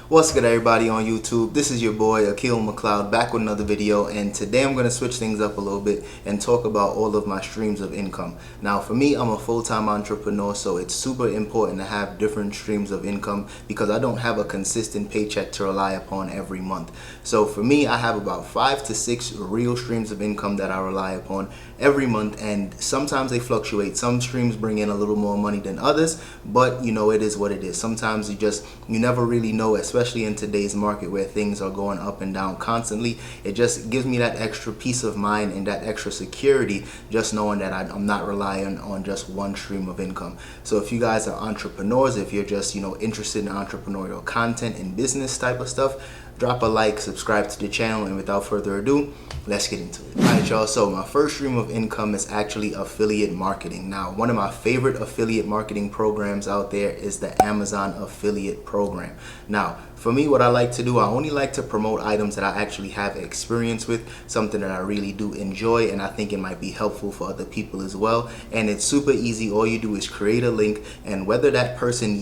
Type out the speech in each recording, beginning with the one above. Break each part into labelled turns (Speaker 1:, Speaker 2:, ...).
Speaker 1: What's good, everybody on YouTube? This is your boy Akil McLeod back with another video, and today I'm going to switch things up a little bit and talk about all of my streams of income. Now for me, I'm a full-time entrepreneur, so it's super important to have different streams of income because I don't have a consistent paycheck to rely upon every month. So for me, I have about 5 to 6 real streams of income that I rely upon every month, and sometimes they fluctuate. Some streams bring in a little more money than others, but you know, it is what it is. Sometimes you never really know, especially in today's market where things are going up and down constantly. It just gives me that extra peace of mind and that extra security just knowing that I'm not relying on just one stream of income. So if you guys are entrepreneurs, if you're just interested in entrepreneurial content and business type of stuff, drop a like, subscribe to the channel, and without further ado, let's get into it. Alright y'all, so my first stream of income is actually affiliate marketing. Now, one of my favorite affiliate marketing programs out there is the Amazon affiliate program. Now, for me, what I like to do, I only like to promote items that I actually have experience with, something that I really do enjoy, and I think it might be helpful for other people as well. And it's super easy. All you do is create a link, and whether that person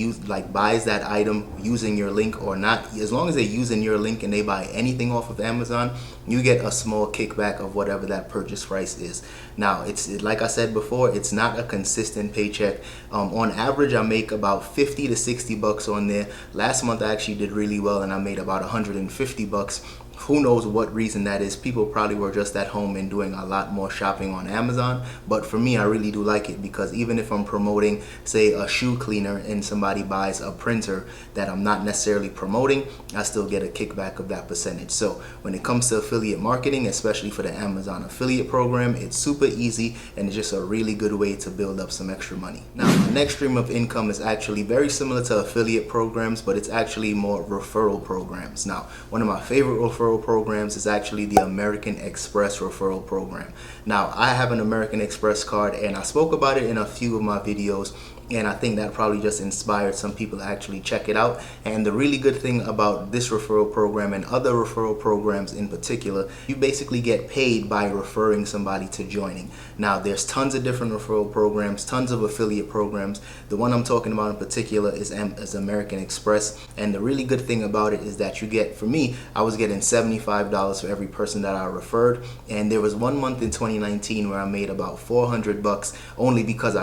Speaker 1: buys that item using your link or not, as long as they're using your link and they buy anything off of Amazon, you get a small kickback of whatever that purchase price is. Now, it's like I said before, it's not a consistent paycheck. On average, I make about 50 to 60 bucks on there. Last month, I actually did really well, and I made about 150 bucks. Who knows what reason that is? People probably were just at home and doing a lot more shopping on Amazon. But for me, I really do like it because even if I'm promoting, say, a shoe cleaner and somebody buys a printer that I'm not necessarily promoting, I still get a kickback of that percentage. So when it comes to affiliate marketing, especially for the Amazon affiliate program, it's super easy and it's just a really good way to build up some extra money. Now, my next stream of income is actually very similar to affiliate programs, but it's actually more referral programs. Now, one of my favorite referral programs is actually the American Express referral program. Now, I have an American Express card, and I spoke about it in a few of my videos, and I think that probably just inspired some people to actually check it out. And the really good thing about this referral program and other referral programs in particular, you basically get paid by referring somebody to joining. Now, there's tons of different referral programs, tons of affiliate programs. The one I'm talking about in particular is American Express, and the really good thing about it is that you get, for me, I was getting $75 for every person that I referred, and there was one month in 2019 where I made about 400 bucks only because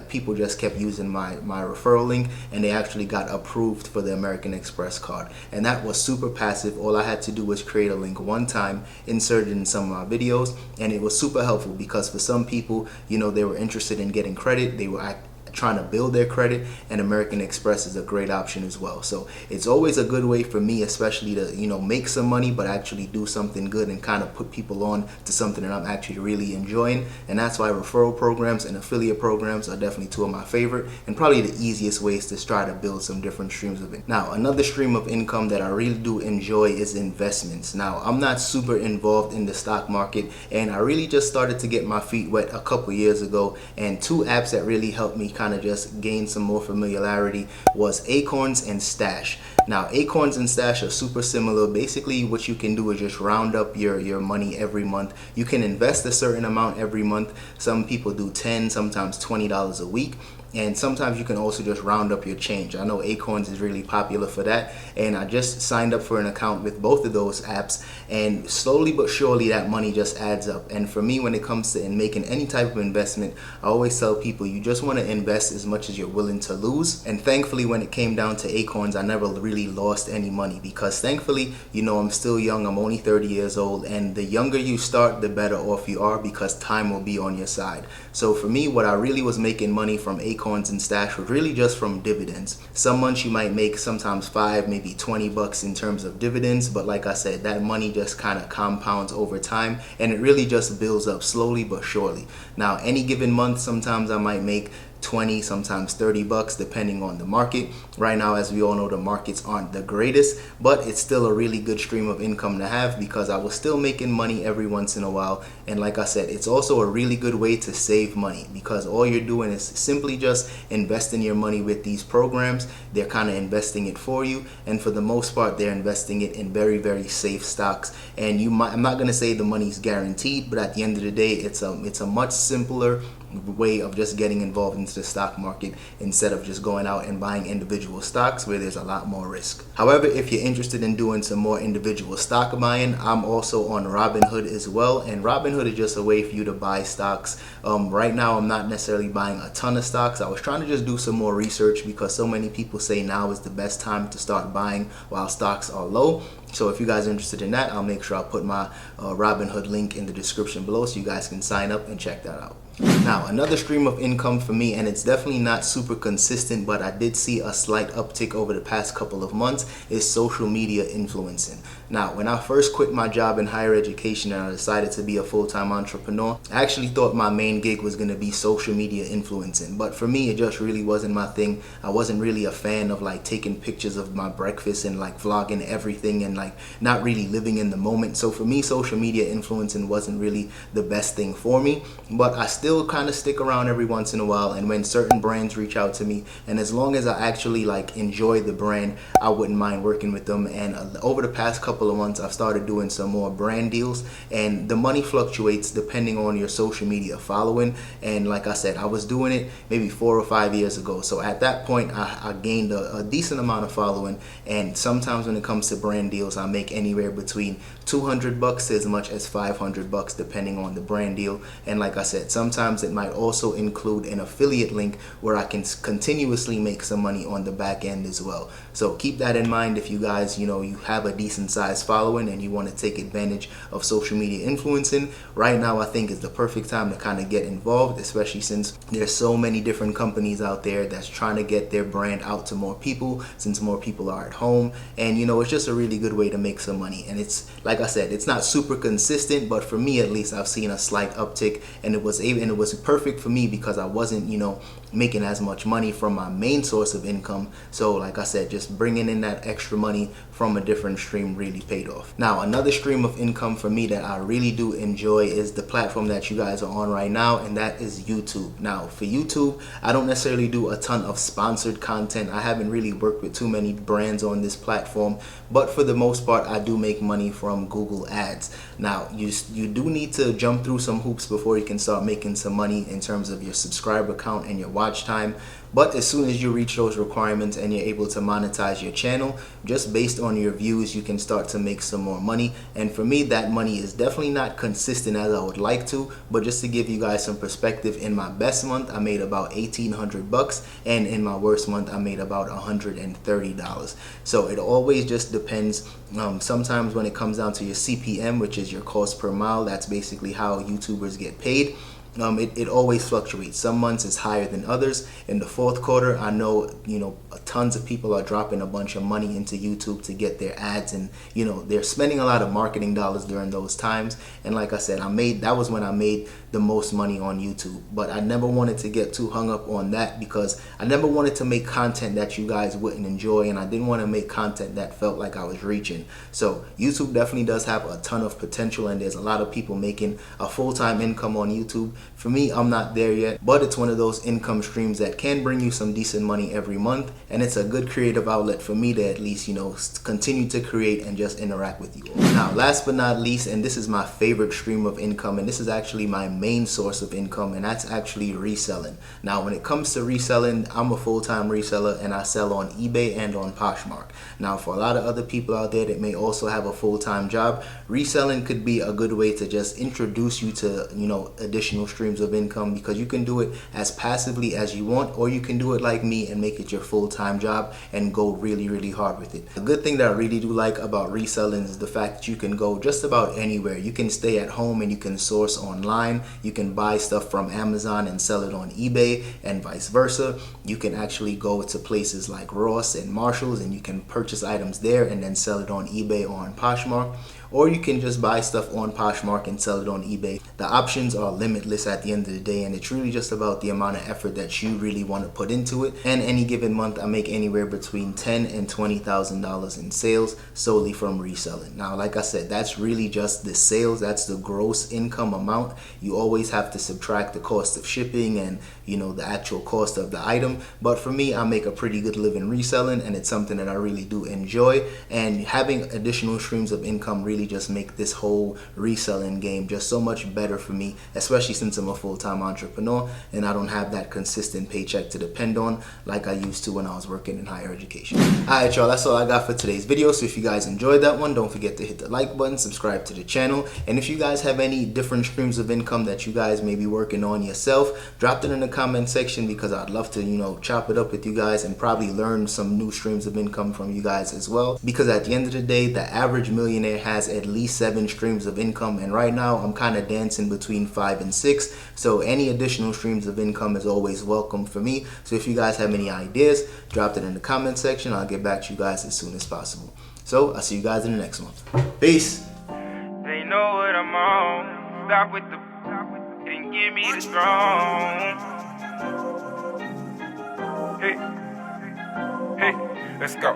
Speaker 1: people just kept using my referral link, and they actually got approved for the American Express card. And that was super passive. All I had to do was create a link one time, insert it in some of my videos, and it was super helpful because for some people, they were interested in getting credit. They were trying to build their credit, and American Express is a great option as well. So it's always a good way for me, especially to make some money but actually do something good and kind of put people on to something that I'm actually really enjoying. And that's why referral programs and affiliate programs are definitely two of my favorite and probably the easiest ways to try to build some different streams of income. Now, another stream of income that I really do enjoy is investments. Now, I'm not super involved in the stock market, and I really just started to get my feet wet a couple years ago, and two apps that really helped me kind of just gain some more familiarity was Acorns and Stash. Now, Acorns and Stash are super similar. Basically, what you can do is just round up your money every month. You can invest a certain amount every month. Some people do $10, sometimes $20 a week. And sometimes you can also just round up your change. I know Acorns is really popular for that, and I just signed up for an account with both of those apps, and slowly but surely that money just adds up. And for me, when it comes to making any type of investment, I always tell people you just want to invest as much as you're willing to lose. And thankfully, when it came down to Acorns, I never really lost any money because thankfully, I'm still young. I'm only 30 years old, and the younger you start, the better off you are because time will be on your side. So for me, what I really was making money from Acorns and Stash was really just from dividends. Some months you might make sometimes 5, maybe 20 bucks in terms of dividends, but like I said, that money just kind of compounds over time, and it really just builds up slowly but surely. Now, any given month, sometimes I might make 20, sometimes 30 bucks depending on the market. Right now, as we all know, the markets aren't the greatest, but it's still a really good stream of income to have because I was still making money every once in a while. And like I said, it's also a really good way to save money because all you're doing is simply just investing your money with these programs. They're kind of investing it for you, and for the most part, they're investing it in very, very safe stocks. And I'm not going to say the money's guaranteed, but at the end of the day, it's a much simpler way of just getting involved into the stock market instead of just going out and buying individual stocks where there's a lot more risk. However, if you're interested in doing some more individual stock buying, I'm also on Robinhood as well, and Robinhood is just a way for you to buy stocks. Right now I'm not necessarily buying a ton of stocks. I was trying to just do some more research because so many people say now is the best time to start buying while stocks are low. So if you guys are interested in that, I'll make sure I'll put my Robinhood link in the description below so you guys can sign up and check that out. Now, another stream of income for me, and it's definitely not super consistent, but I did see a slight uptick over the past couple of months, is social media influencing. Now, when I first quit my job in higher education and I decided to be a full-time entrepreneur, I actually thought my main gig was going to be social media influencing. But for me, it just really wasn't my thing. I wasn't really a fan of like taking pictures of my breakfast and like vlogging everything and like not really living in the moment. So for me, social media influencing wasn't really the best thing for me, but I still kind of stick around every once in a while, and when certain brands reach out to me, and as long as I actually like enjoy the brand, I wouldn't mind working with them. And over the past couple of months, I've started doing some more brand deals, and the money fluctuates depending on your social media following. And like I said, I was doing it maybe 4 or 5 years ago, so at that point I gained a decent amount of following, and sometimes when it comes to brand deals, I make anywhere between $200 to as much as $500 depending on the brand deal. And like I said, sometimes it might also include an affiliate link where I can continuously make some money on the back end as well. So keep that in mind if you guys, you have a decent sized following and you want to take advantage of social media influencing. Right now I think is the perfect time to kind of get involved, especially since there's so many different companies out there that's trying to get their brand out to more people, since more people are at home. And it's just a really good way to make some money. And it's like I said, it's not super consistent, but for me at least, I've seen a slight uptick, and it was perfect for me because I wasn't making as much money from my main source of income. So like I said, just bringing in that extra money from a different stream really paid off. Now, another stream of income for me that I really do enjoy is the platform that you guys are on right now, and that is YouTube. Now, for YouTube, I don't necessarily do a ton of sponsored content. I haven't really worked with too many brands on this platform, but for the most part, I do make money from Google Ads. Now, you do need to jump through some hoops before you can start making some money in terms of your subscriber count and your watch time. But as soon as you reach those requirements and you're able to monetize your channel, just based on your views, you can start to make some more money. And for me, that money is definitely not consistent as I would like to, but just to give you guys some perspective, in my best month, I made about $1,800, and in my worst month, I made about $130. So it always just depends. Sometimes when it comes down to your CPM, which is your cost per mile, that's basically how YouTubers get paid. It always fluctuates. Some months it's higher than others. In the fourth quarter, I know tons of people are dropping a bunch of money into YouTube to get their ads, and they're spending a lot of marketing dollars during those times. And like I said, that was when I made the most money on YouTube. But I never wanted to get too hung up on that because I never wanted to make content that you guys wouldn't enjoy, and I didn't want to make content that felt like I was reaching. So YouTube definitely does have a ton of potential, and there's a lot of people making a full-time income on YouTube. For me, I'm not there yet, but it's one of those income streams that can bring you some decent money every month, and it's a good creative outlet for me to at least continue to create and just interact with you all. Now, last but not least, and this is my favorite stream of income, and this is actually my main source of income, and that's actually reselling. Now, when it comes to reselling, I'm a full-time reseller, and I sell on eBay and on Poshmark. Now, for a lot of other people out there that may also have a full-time job, reselling could be a good way to just introduce you to additional streams of income, because you can do it as passively as you want, or you can do it like me and make it your full-time job and go really, really hard with it. The good thing that I really do like about reselling is the fact that you can go just about anywhere. You can stay at home and you can source online. You can buy stuff from Amazon and sell it on eBay, and vice versa. You can actually go to places like Ross and Marshalls and you can purchase items there and then sell it on eBay or on Poshmark. Or you can just buy stuff on Poshmark and sell it on eBay. The options are limitless at the end of the day, and it's really just about the amount of effort that you really want to put into it. And any given month, I make anywhere between $10,000 and $20,000 in sales solely from reselling. Now, like I said, that's really just the sales. That's the gross income amount. You always have to subtract the cost of shipping and the actual cost of the item. But for me, I make a pretty good living reselling, and it's something that I really do enjoy. And having additional streams of income really really just make this whole reselling game just so much better for me, especially since I'm a full-time entrepreneur and I don't have that consistent paycheck to depend on like I used to when I was working in higher education. Alright y'all, that's all I got for today's video. So if you guys enjoyed that one, don't forget to hit the like button, subscribe to the channel, and if you guys have any different streams of income that you guys may be working on yourself, drop it in the comment section, because I'd love to, you know, chop it up with you guys and probably learn some new streams of income from you guys as well. Because at the end of the day, the average millionaire has at least 7 streams of income, and right now I'm kind of dancing between 5 and 6. So any additional streams of income is always welcome for me. So if you guys have any ideas, drop it in the comment section. I'll get back to you guys as soon as possible. So I'll see you guys in the next one. Peace.
Speaker 2: They know what I'm on. Stop with the and give me the strong. Hey, let's go.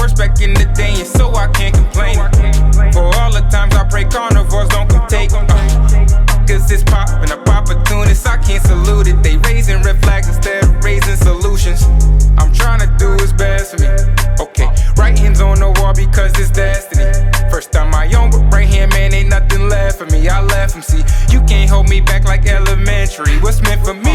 Speaker 2: Worst back in the day, and so I can't complain. For all the times I pray carnivores don't come take. Cause it's poppin' up opportunists, I can't salute it. They raising red flags instead of raising solutions. I'm trying to do what's best for me. Okay, right hand's on the wall because it's destiny. First time I own, but right hand, man, ain't nothing left for me. I left him, see, you can't hold me back like elementary. What's meant for me